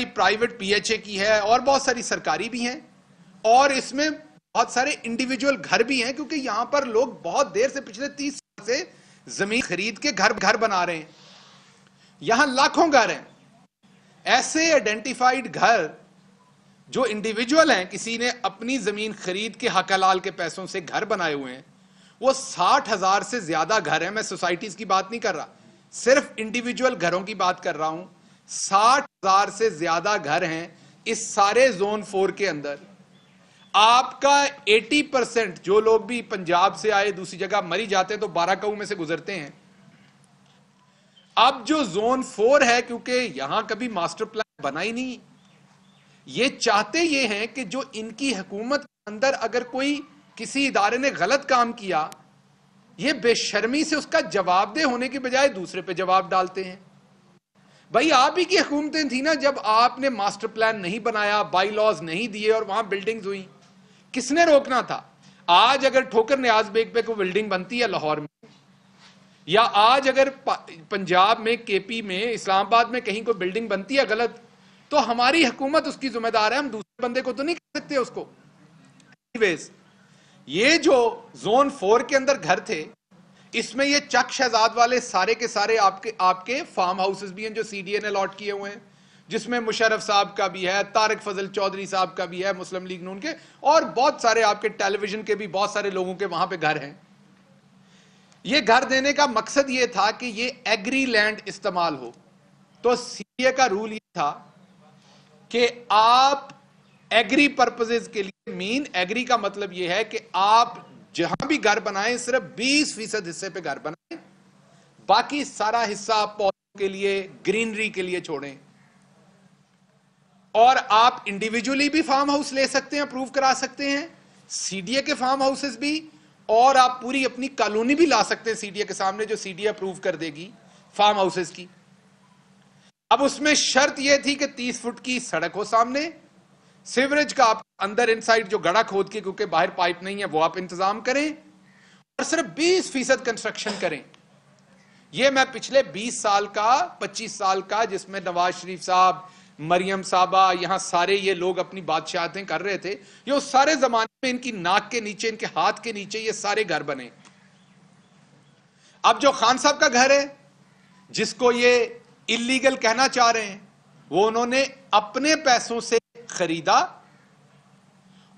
Private P H A کی ہے اور بہت ساری سرکاری بھی ہیں، اور اس میں بہت سارے انڈیویجول گھر بھی ہیں، کیونکہ یہاں پر لوگ بہت دیر سے پچھلے 30 سال سے زمین خرید کے گھر بنا رہے ہیں۔ یہاں لاکھوں گھر ہیں، ایسے آئیڈینٹیفائیڈ گھر جو انڈیویجول ہیں، کسی نے اپنی زمین خرید کے حق حلال کے پیسوں سے گھر بنائے ہوئے ہیں، وہ 60,000 سے زیادہ گھر ہیں۔ میں سوسائٹیز کی بات نہیں کر رہا، صرف انڈیویجول گھروں کی بات کر رہا ہوں۔ 60,000 سے زیادہ گھر ہیں اس سارے زون 4 کے اندر۔ آپ کا 80% جو لوگ بھی پنجاب سے آئے دوسری جگہ مری جاتے ہیں تو 12 کاؤں میں سے گزرتے ہیں۔ اب جو زون 4 ہے، کیونکہ یہاں کبھی ماسٹر پلان بنا ہی نہیں، یہ چاہتے یہ ہیں کہ جو ان کی حکومت کے اندر اگر کوئی کسی ادارے نے غلط کام کیا، یہ بے شرمی سے اس کا جواب دہ ہونے کے بجائے دوسرے پہ جواب ڈالتے ہیں۔ بھائی آپ ہی کی حکومتیں تھیں نا جب آپ نے ماسٹر پلان نہیں بنایا، بائی لاز نہیں دیے اور وہاں بلڈنگز ہوئی، کس نے روکنا تھا؟ آج اگر ٹھوکر نیاز بیگ پہ کوئی بلڈنگ بنتی ہے لاہور میں، یا آج اگر پنجاب میں، کے پی میں، اسلام آباد میں کہیں کوئی بلڈنگ بنتی ہے غلط، تو ہماری حکومت اس کی ذمہ دار ہے، ہم دوسرے بندے کو تو نہیں کہہ سکتے اس کو۔ یہ جو زون 4 کے اندر گھر تھے، اس میں یہ چک شہزاد والے سارے کے سارے آپ کے فارم ہاؤسز بھی ہیں جو سی ڈی اے نے الاٹ کیے ہوئے ہیں، جس میں مشرف صاحب کا بھی ہے، طارق فضل چودھری صاحب کا بھی ہے، مسلم لیگ نون کے، اور بہت سارے آپ کے ٹیلی ویژن کے بھی بہت سارے لوگوں کے وہاں پہ گھر ہیں۔ یہ گھر دینے کا مقصد یہ تھا کہ یہ ایگری لینڈ استعمال ہو۔ تو سی ڈی اے کا رول یہ تھا کہ آپ ایگری پرپزز کے لیے، مین ایگری کا مطلب یہ ہے کہ آپ جہاں بھی گھر بنائیں صرف 20% حصے پہ گھر بنائیں، باقی سارا حصہ پودوں کے لیے، گرینری کے لیے چھوڑیں۔ اور آپ انڈیویجولی بھی فارم ہاؤس لے سکتے ہیں، اپروو کرا سکتے ہیں، سی ڈی اے کے فارم ہاؤسز بھی، اور آپ پوری اپنی کالونی بھی لا سکتے ہیں سی ڈی اے کے سامنے، جو سی ڈی اے اپروو کر دے گی فارم ہاؤسز کی۔ اب اس میں شرط یہ تھی کہ 30 فٹ کی سڑک ہو سامنے، سیوریج کا آپ اندر انسائڈ جو گڑھا کھود کے، کیونکہ باہر پائپ نہیں ہے، وہ آپ انتظام کریں، اور صرف 20% کنسٹرکشن کریں۔ یہ میں پچھلے 20 سال کا، 25 سال کا، جس میں نواز شریف صاحب، مریم صاحبہ، یہاں سارے یہ لوگ اپنی بادشاہتیں کر رہے تھے، یہ اس سارے زمانے میں ان کی ناک کے نیچے، ان کے ہاتھ کے نیچے یہ سارے گھر بنے۔ اب جو خان صاحب کا گھر ہے، جس کو یہ اللیگل کہنا چاہ رہے ہیں، وہ انہوں نے اپنے پیسوں سے خریدا،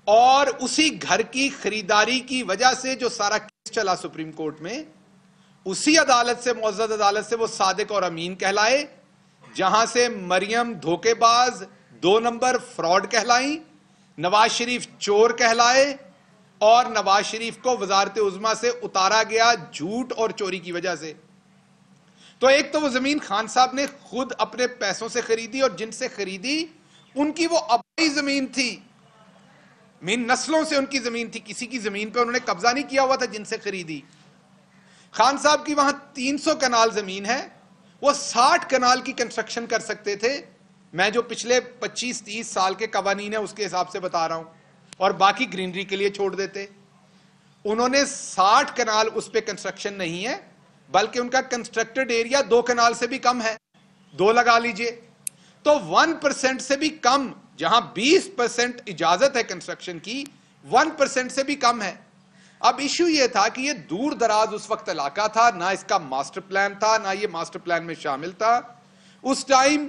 اور اسی گھر کی خریداری کی وجہ سے جو سارا کیس چلا سپریم کورٹ میں، اسی عدالت سے، معزز عدالت سے، وہ صادق اور امین کہلائے، جہاں سے مریم دھوکے باز، 2 نمبر فراڈ کہلائیں، نواز شریف چور کہلائے، اور نواز شریف کو وزارت عظمیٰ سے اتارا گیا جھوٹ اور چوری کی وجہ سے۔ تو ایک تو وہ زمین خان صاحب نے خود اپنے پیسوں سے خریدی، اور جن سے خریدی ان کی وہ آبائی زمین تھی، مین نسلوں سے ان کی زمین تھی، کسی کی زمین پہ انہوں نے قبضہ نہیں کیا ہوا تھا جن سے خریدی۔ خان صاحب کی وہاں 300 کنال زمین ہے، وہ 60 کنال کی کنسٹرکشن کر سکتے تھے، میں جو پچھلے 25-30 سال کے قوانین ہیں اس کے حساب سے بتا رہا ہوں، اور باقی گرینری کے لیے چھوڑ دیتے۔ انہوں نے 60 کنال اس پہ کنسٹرکشن نہیں ہے، بلکہ ان کا کنسٹرکٹڈ ایریا 2 کنال سے بھی کم ہے، 2 لگا لیجئے، تو 1% سے بھی کم، جہاں 20% اجازت ہے کنسٹرکشن کی، 1% سے بھی کم ہے۔ اب ایشو یہ تھا کہ یہ دور دراز اس وقت علاقہ تھا، نہ اس کا ماسٹر پلان تھا، نہ یہ ماسٹر پلان میں شامل تھا۔ اس ٹائم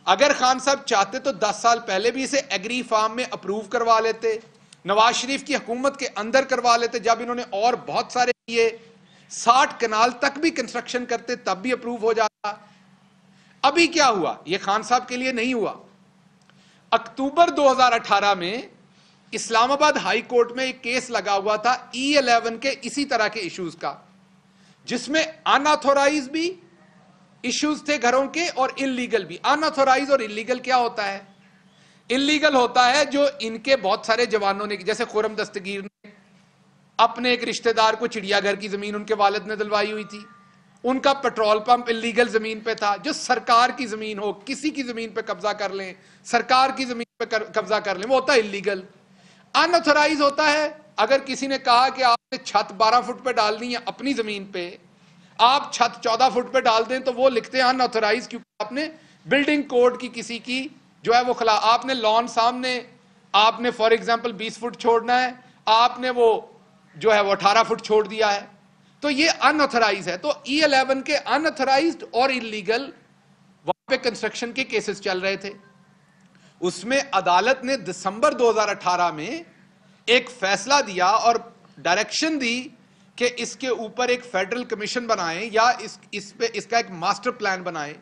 اگر خان صاحب چاہتے تو 10 سال پہلے بھی اسے ایگری فارم میں اپروو کروا لیتے، نواز شریف کی حکومت کے اندر کروا لیتے، جب انہوں نے اور بہت سارے کیے، 60 کنال تک بھی کنسٹرکشن کرتے تب بھی اپروو ہو جاتا۔ ابھی کیا ہوا؟ یہ خان صاحب کے لیے نہیں ہوا۔ اکتوبر 2018 میں اسلام آباد ہائی کورٹ میں ایک کیس لگا ہوا تھا E11 کے اسی طرح کے ایشوز کا، جس میں اناتھورائز بھی ایشوز تھے گھروں کے اور انلیگل بھی۔ اناتھورائز اور انلیگل کیا ہوتا ہے؟ انلیگل ہوتا ہے جو ان کے بہت سارے جوانوں نے، جیسے خرم دستگیر نے اپنے ایک رشتہ دار کو چڑیا گھر کی زمین ان کے والد نے دلوائی ہوئی تھی، ان کا پیٹرول پمپ انلیگل زمین پہ تھا۔ جو سرکار کی زمین ہو، کسی کی زمین پہ قبضہ کر لیں، سرکار کی زمین پہ قبضہ کر لیں، وہ ہوتا ہے انلیگل۔ اناتھورائز ہوتا ہے اگر کسی نے کہا کہ آپ نے چھت 12 فٹ پہ ڈالنی ہے اپنی زمین پہ، آپ چھت 14 فٹ پہ ڈال دیں، تو وہ لکھتے ہیں اناتھورائز، کیونکہ آپ نے بلڈنگ کوڈ کی کسی کی جو ہے وہ کھلا, آپ نے لان سامنے آپ نے فار ایگزامپل 20 فٹ چھوڑنا ہے, آپ نے وہ جو ہے وہ 18 فٹ چھوڑ دیا ہے, تو یہ ان آتھرائز ہے. تو E11 کے ان آتھرائزڈ اور انلیگل وہاں پہ کنسٹرکشن کے کیسز چل رہے تھے. اس میں عدالت نے دسمبر 2018 میں ایک فیصلہ دیا اور ڈائریکشن دی کہ اس کے اوپر ایک فیڈرل کمیشن بنائیں یا اس کا ایک ماسٹر پلان بنائیں,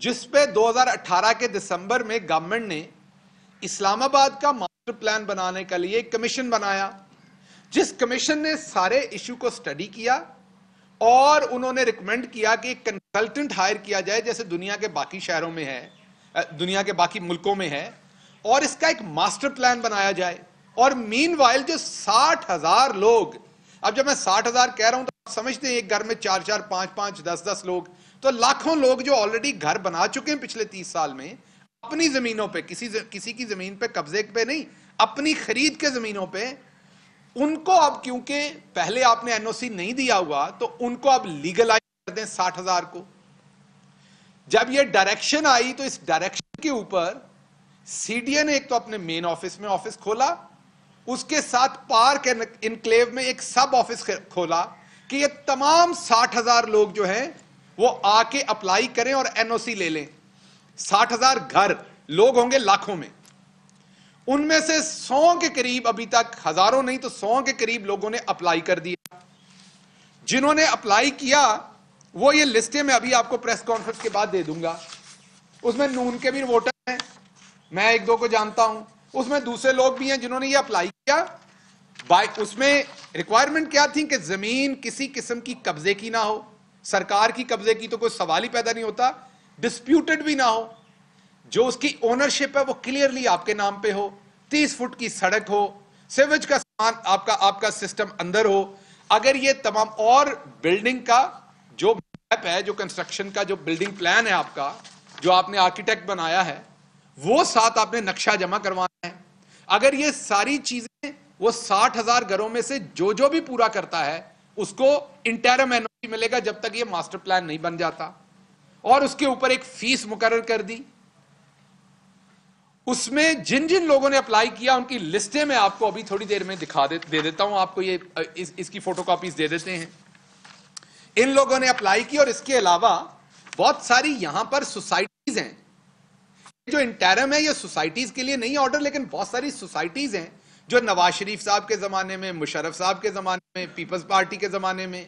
جس پہ 2018 کے دسمبر میں گورنمنٹ نے اسلام آباد کا ماسٹر پلان بنانے کے لیے ایک کمیشن بنایا, جس کمیشن نے سارے ایشو کو سٹڈی کیا اور انہوں نے ریکمینڈ کیا کہ ایک کنسلٹنٹ ہائر کیا جائے جیسے دنیا کے باقی شہروں میں ہے, دنیا کے باقی ملکوں میں ہے, اور اس کا ایک ماسٹر پلان بنایا جائے. اور مین وائل جو 60,000 لوگ, اب جب میں 60,000 کہہ رہا ہوں تو آپ سمجھتے ہیں ایک گھر میں 4-4, 5-5, 10-10 لوگ, تو لاکھوں لوگ جو آلریڈی گھر بنا چکے ہیں پچھلے 30 سال میں اپنی زمینوں پہ, کسی کی زمین پہ قبضے پہ نہیں, اپنی خرید کے زمینوں پہ, ان کو اب کیونکہ پہلے آپ نے NOC نہیں دیا ہوا تو ان کو اب لیگلائز کر دیں 60,000 کو. جب یہ ڈائریکشن آئی تو اس ڈائریکشن کے اوپر CDA نے ایک تو اپنے مین آفس میں آفس کھولا, اس کے ساتھ پارک انکلیو میں ایک سب آفس کھولا کہ یہ تمام 60,000 لوگ جو ہیں وہ آ کے اپلائی کریں اور NOC لے لیں. 60,000 گھر, لوگ ہوں گے لاکھوں میں, ان میں سے 100 کے قریب, ابھی تک ہزاروں نہیں تو 100 کے قریب لوگوں نے اپلائی کر دیا. جنہوں نے اپلائی کیا وہ یہ لسٹیں میں ابھی آپ کو پریس کانفرنس کے بعد دے دوں گا. اس میں نون کے بھی ووٹر ہیں, میں 1-2 کو جانتا ہوں, اس میں دوسرے لوگ بھی ہیں جنہوں نے یہ اپلائی کیا. اس میں ریکوائرمنٹ کیا تھی کہ زمین کسی قسم کی قبضے کی نہ ہو, سرکار کی قبضے کی تو کوئی سوال ہی پیدا نہیں ہوتا, ڈسپیوٹڈ بھی نہ ہو, جو اس کی اونرشپ ہے وہ کلیئرلی آپ کے نام پہ ہو, 30 فٹ کی سڑک ہو, سیویج کا سامان آپ کا سسٹم اندر ہو. اگر یہ تمام, اور بلڈنگ کا جو میپ ہے, جو کنسٹرکشن کا جو بلڈنگ پلان ہے آپ کا, جو آپ نے آرکیٹیکٹ بنایا ہے, وہ ساتھ آپ نے نقشہ جمع کروانا ہے. اگر یہ ساری چیزیں وہ 60,000 گھروں میں سے جو بھی پورا کرتا ہے اس کو انٹرم NOC ملے گا جب تک یہ ماسٹر پلان نہیں بن جاتا, اور اس کے اوپر ایک فیس مقرر کر دی. اس میں جن لوگوں نے اپلائی کیا ان کی لسٹیں میں آپ کو ابھی تھوڑی دیر میں دے دیتا ہوں, آپ کو یہ اس کی فوٹو کاپیز دے دیتے ہیں. ان لوگوں نے اپلائی کی, اور اس کے علاوہ بہت ساری یہاں پر سوسائٹیز ہیں. جو انٹرم ہے یہ سوسائٹیز کے لیے نہیں آرڈر, لیکن بہت ساری سوسائٹیز ہیں جو نواز شریف صاحب کے زمانے میں, مشرف صاحب کے زمانے میں, پیپلز پارٹی کے زمانے میں,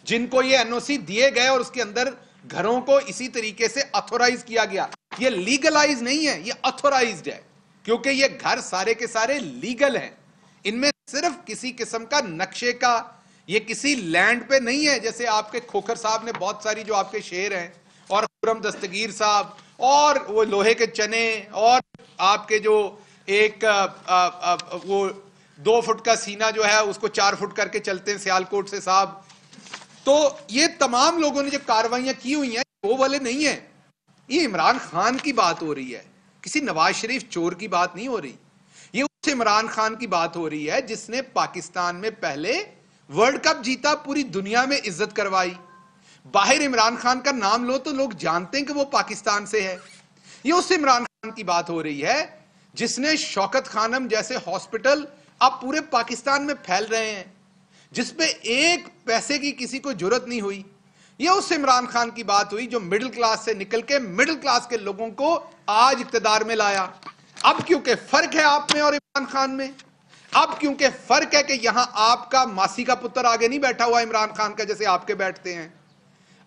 جن کو یہ NOC دیے گئے اور اس کے اندر گھروں کو اسی طریقے سے اتھورائز کیا گیا. یہ لیگلائز نہیں ہے, یہ اتھورائزڈ ہے, کیونکہ یہ گھر سارے کے سارے لیگل ہیں. ان میں صرف کسی قسم کا نقشے کا, یہ کسی لینڈ پہ نہیں ہے, جیسے آپ کے کھوکھر صاحب نے بہت ساری جو آپ کے شعر ہیں, اور خرم دستگیر صاحب, اور وہ لوہے کے چنے, اور آپ کے جو ایک وہ 2 فٹ کا سینہ جو ہے اس کو 4 فٹ کر کے چلتے ہیں سیالکوٹ سے صاحب. تو یہ تمام لوگوں نے جو کاروائیاں کی ہوئی ہیں وہ والے نہیں ہیں. یہ عمران خان کی بات ہو رہی ہے, کسی نواز شریف چور کی بات نہیں ہو رہی. یہ اس عمران خان کی بات ہو رہی ہے جس نے پاکستان میں پہلے ورلڈ کپ جیتا, پوری دنیا میں عزت کروائی. باہر عمران خان کا نام لو تو لوگ جانتے ہیں کہ وہ پاکستان سے ہے. یہ اس عمران خان کی بات ہو رہی ہے جس نے شوکت خانم جیسے ہاسپٹل اب پورے پاکستان میں پھیل رہے ہیں, جس پہ ایک پیسے کی کسی کو جرت نہیں ہوئی. یہ اس عمران خان کی بات ہوئی جو مڈل کلاس سے نکل کے مڈل کلاس کے لوگوں کو آج اقتدار میں لایا. اب کیونکہ فرق ہے آپ میں اور عمران خان میں, اب کیونکہ فرق ہے کہ یہاں آپ کا ماسی کا پتر آگے نہیں بیٹھا ہوا عمران خان کا جیسے آپ کے بیٹھتے ہیں,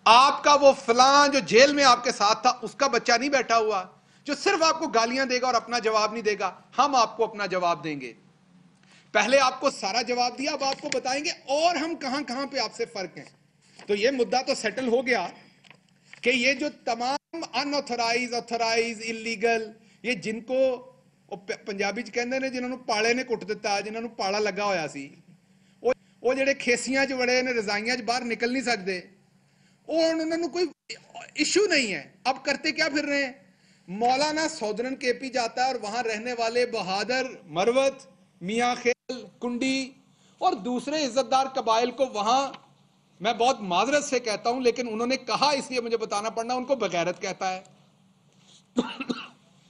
آپ کا وہ فلاں جو جیل میں آپ کے ساتھ تھا اس کا بچہ نہیں بیٹھا ہوا جو صرف آپ کو گالیاں دے گا اور اپنا جواب نہیں دے گا. ہم آپ کو اپنا جواب دیں گے. پہلے آپ کو سارا جواب دیا, اب آپ کو بتائیں گے اور ہم کہاں کہاں پہ آپ سے فرق ہیں. تو یہ مدعا تو سیٹل ہو گیا کہ یہ جو تمام انآتھورائز, آتھورائز, انلیگل, یہ جن کو پنجابی چ کہندے نے جنہوں پاڑے نے کٹ دیتا, جنہوں پاڑا لگا ہویا سی, وہ جڑے کھیسیاں چ بڑے نے, رضائیاں چ باہر نکل نہیں سکتے, انہوں نے کوئی ایشو نہیں ہے. اب کرتے کیا پھر رہے ہیں, مولانا سودرن KP جاتا ہے اور وہاں رہنے والے بہادر, مروت, میاں خیل, کنڈی اور دوسرے عزت دار قبائل کو وہاں, میں بہت معذرت سے کہتا ہوں لیکن انہوں نے کہا اس لیے مجھے بتانا پڑنا, ان کو بغیرت کہتا ہے.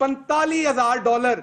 $45,000,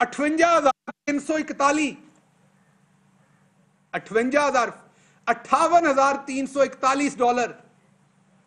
58,341 $58,341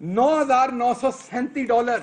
$9,937।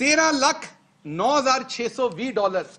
$13,09,620।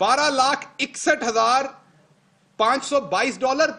$12,61,522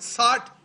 60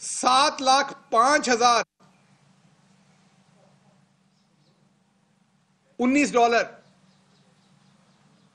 $7,05,019।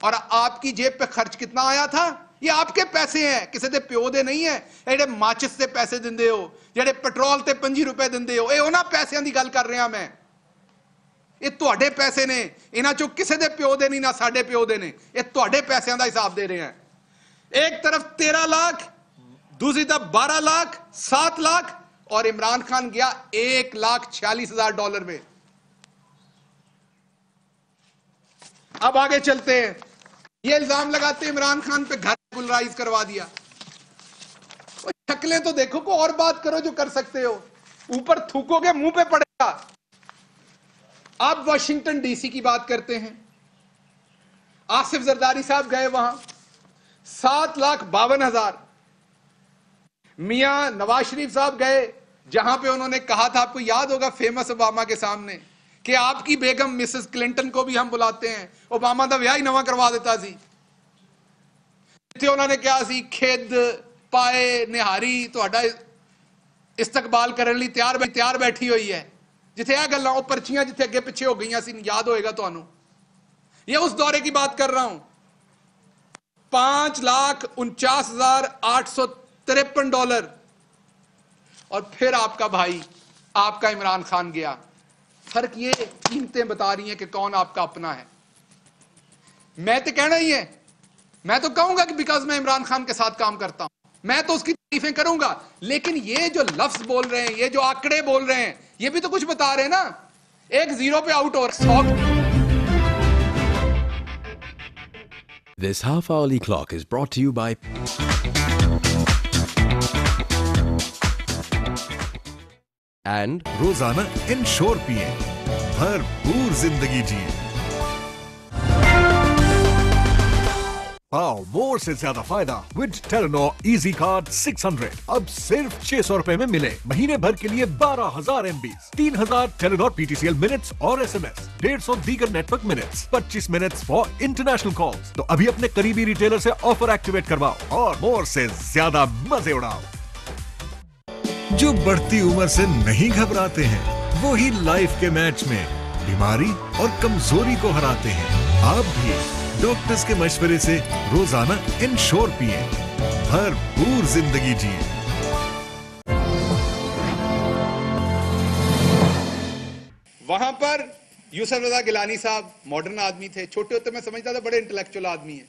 اور آپ کی جیب پہ خرچ کتنا آیا تھا؟ یہ آپ کے پیسے ہیں, کسی دے پیو دے نہیں ہیں. جڑے ماچس تے پیسے دیندے ہو, جڑے پیٹرول تے 5 روپے دیندے ہو, اے انہاں پیسیاں دی گل کر رہا میں. یہ تواڈے پیسے نے, انہاں چوں کسے دے پیو دے نہیں, نہ ساڈے پیو دے نے. یہ تواڈے پیسیاں دا حساب دے رہے ہیں. ایک طرف 13 لاکھ, دوسری طرف 12 لاکھ, 7 لاکھ, اور عمران خان گیا $1,46,000 میں. اب آگے چلتے ہیں. یہ الزام لگاتے ہیں عمران خان پہ گھر ریگولرائز کروا دیا. شکلیں تو دیکھو, کو اور بات کرو جو کر سکتے ہو. اوپر تھوکو گے منہ پہ پڑے گا. آپ واشنگٹن ڈی سی کی بات کرتے ہیں. آصف زرداری صاحب گئے وہاں, 7,52,000. میاں نواز شریف صاحب گئے جہاں پہ انہوں نے کہا تھا, آپ کو یاد ہوگا, فیمس اوباما کے سامنے, کہ آپ کی بیگم مسز کلنٹن کو بھی ہم بلاتے ہیں. اوباما دا ویاہ ہی نواں کروا دیتا سی. انہوں نے کیا سی, کھید پائے نہاری تہاڈا استقبال کرنے لی تیار بیٹھی ہوئی ہے. جتھے یہ گلاں او پرچیاں جتھے اگے پیچھے ہو گئیاں سی, یاد ہوئے گا تانوں. یہ اس دورے کی بات کر رہا ہوں. $5,49,853. اور پھر آپ کا بھائی, آپ کا عمران خان گیا. فرق یہ قیمتیں بتا رہی ہیں کہ کون آپ کا اپنا ہے. میں تو کہنا ہی ہے, میں تو کہوں گا کہ بیکاز میں عمران خان کے ساتھ کام کرتا ہوں, میں تو اس کی تعریفیں کروں گا. لیکن یہ جو لفظ بول رہے ہیں, یہ جو آنکڑے بول رہے ہیں, یہ بھی تو کچھ بتا رہے ہیں نا. ایک زیرو پہ آؤٹ اور 100. This half-hourly clock is brought to you by and روزانہ انشور پیئیں, بھرپور زندگی جیئیں. پاؤ مور سے زیادہ فائدہ وتھ ٹیلینور ایزی کارڈ 600. اب صرف 600 روپے میں ملے. مہینے بھر کے لیے 12,000 MB, 3,000 ٹیلینور PTCL منٹس اور SMS, 150 دیگر network minutes, 25 minutes for international calls. تو ابھی اپنے قریبی ریٹیلر سے آفر ایکٹیویٹ کرواؤ اور مور سے زیادہ مزے اڑاؤ. جو بڑھتی عمر سے نہیں گھبراتے ہیں, وہی لائف کے میچ میں بیماری اور کمزوری کو ہراتے ہیں. آپ بھی ڈاکٹرز کے مشورے سے روزانہ انشور پیئیں, بھرپور زندگی جیئیں. وہاں پر یوسف رضا گیلانی صاحب ماڈرن آدمی تھے. چھوٹے ہوتے میں سمجھتا تھا بڑے انٹلیکچوئل آدمی ہیں.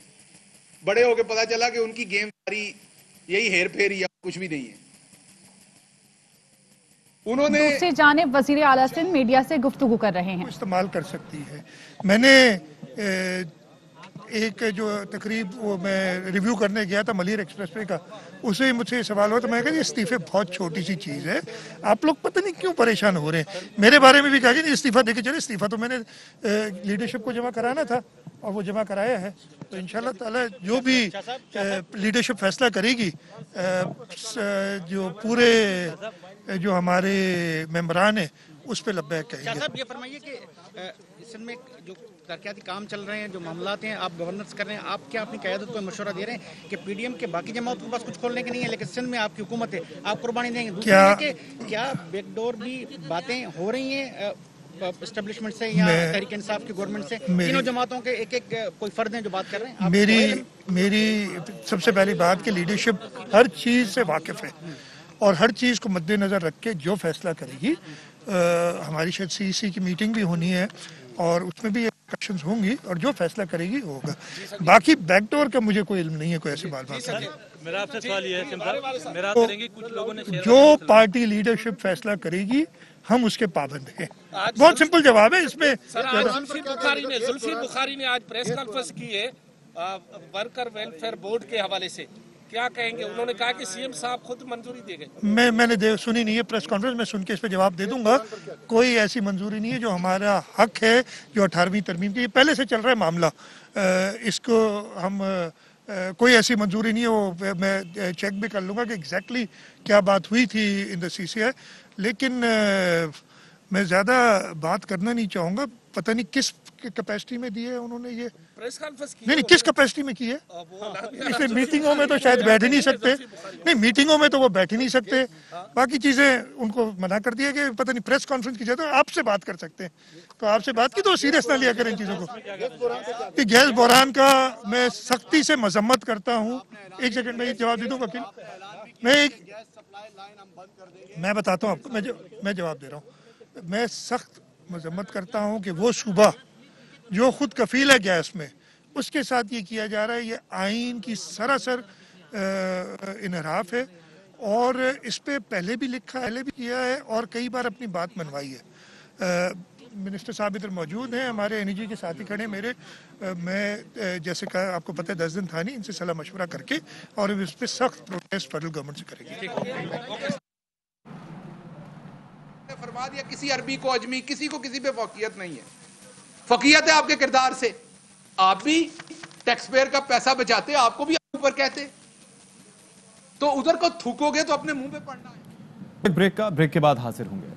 بڑے ہو کے پتا چلا کہ ان کی گیم ساری یہی ہیر پھیر یا کچھ بھی نہیں ہے. انہوں نے دوسری جانب وزیر اعلیٰ سندھ میڈیا سے گفتگو کر رہے ہیں. استعمال کر سکتی ہے. میں نے ایک جو تقریب وہ میں ریویو کرنے گیا تھا ملیر ایکسپریس وے کا, اسے ہی مجھ سے سوال ہوا تو میں کہا یہ استعفے بہت چھوٹی سی چیز ہے, آپ لوگ پتہ نہیں کیوں پریشان ہو رہے ہیں. میرے بارے میں بھی کہا کہ استعفیٰ دے کے چلے. استعفیٰ تو میں نے لیڈرشپ کو جمع کرانا تھا اور وہ جمع کرایا ہے. تو انشاءاللہ تعالی جو بھی لیڈرشپ فیصلہ کرے گی, جو پورے جو ہمارے ممبران ہیں اس پہ لبیک کہیں گے. صاحب یہ فرمائیے کہ سندھ میں جو ترقیاتی کام چل رہے ہیں, جو معاملات ہیں, آپ گورننس کر رہے ہیں, آپ کیا اپنی قیادت کو مشورہ دے رہے ہیں کہ پی ڈی ایم کے باقی جماعتوں کے پاس کچھ کھولنے کے نہیں ہے لیکن سندھ میں آپ کی حکومت ہے, آپ قربانی دیں گے؟ دوسری ہے کہ کیا بیک ڈور بھی باتیں ہو رہی ہیں اسٹیبلشمنٹ سے یا تحریک انصاف کی گورنمنٹ سے؟ تینوں جماعتوں کے ایک ایک کوئی فرد ہیں جو بات کر رہے ہیں. میری سب سے پہلی بات کہ لیڈرشپ ہر چیز سے واقف ہے اور ہر چیز کو مد نظر رکھ کے جو فیصلہ کرے گی, ہماری شاید CEC کی میٹنگ بھی ہونی ہے اور اس میں بھی ڈسکشنز ہوں گی اور جو فیصلہ کرے گی ہوگا. باقی بیک ڈور کا مجھے کوئی علم نہیں ہے, کوئی ایسی بات نہیں. میرا آپ سے سوال یہ ہے, کچھ لوگوں نے جو پارٹی لیڈرشپ فیصلہ کرے گی ہم اس کے پابند ہیں. بہت سمپل جواب ہے اس میں. زلفی بخاری نے آج پریس کانفرنس کی ہے ورکر ویلفیئر بورڈ کے حوالے سے, کیا کہیں گے؟ انہوں نے کہا کہ سی ایم صاحب خود منظوری دے گئے. میں نے سنی نہیں ہے پریس کانفرنس, میں سن کے اس پہ جواب دے دوں گا. کوئی ایسی منظوری نہیں ہے. جو ہمارا حق ہے جو 18ویں ترمیم کی, یہ پہلے سے چل رہا ہے معاملہ, اس کو ہم کوئی ایسی منظوری نہیں ہے. وہ میں چیک بھی کر لوں گا کہ ایگزیکٹلی کیا بات ہوئی تھی ان دا CCI. لیکن میں زیادہ بات کرنا نہیں چاہوں گا. پتہ نہیں کس کیپیسٹی میں دی ہے انہوں نے یہ پریس کانفرنس کی نہیں کس کیپیسٹی میں کی ہے. اس میٹنگوں میں تو شاید بیٹھ ہی نہیں سکتے. نہیں میٹنگوں میں تو وہ بیٹھ ہی نہیں سکتے. باقی چیزیں ان کو منع کر دیا کہ پتہ نہیں پریس کانفرنس کی جائے تو آپ سے بات کر سکتے ہیں. تو آپ سے بات کی تو سیریس نہ لیا کریں ان چیزوں کو. کہ گیس بحران کا میں سختی سے مذمت کرتا ہوں. ایک سیکنڈ میں جواب دے دوں وکیل. میں بتاتا ہوں آپ کو, میں جواب دے رہا ہوں. میں سخت مذمت کرتا ہوں کہ وہ صوبہ جو خود کفیل ہے گیس میں, اس کے ساتھ یہ کیا جا رہا ہے. یہ آئین کی سراسر انحراف ہے, اور اس پہ پہلے بھی لکھا, پہلے بھی کیا ہے, اور کئی بار اپنی بات منوائی ہے. منسٹر صاحب ادھر موجود ہیں, ہمارے NEG کے ساتھی کھڑے میرے. میں جیسے کہا آپ کو پتہ ہے 10 دن تھا نہیں, ان سے صلاح مشورہ کر کے اور اس پہ سخت پروٹیسٹ فیڈرل گورنمنٹ سے کریں گے. فرما دیا کسی عربی کو اجمی, کسی کو کسی پہ فوقیت نہیں ہے. فوقیت ہے آپ کے کردار سے. آپ بھی ٹیکس پیئر کا پیسہ بچاتے, آپ کو بھی اوپر کہتے, تو ادھر کو تھوکو گے تو اپنے منہ پہ پڑنا ہے. بریک کے بعد حاضر ہوں گے.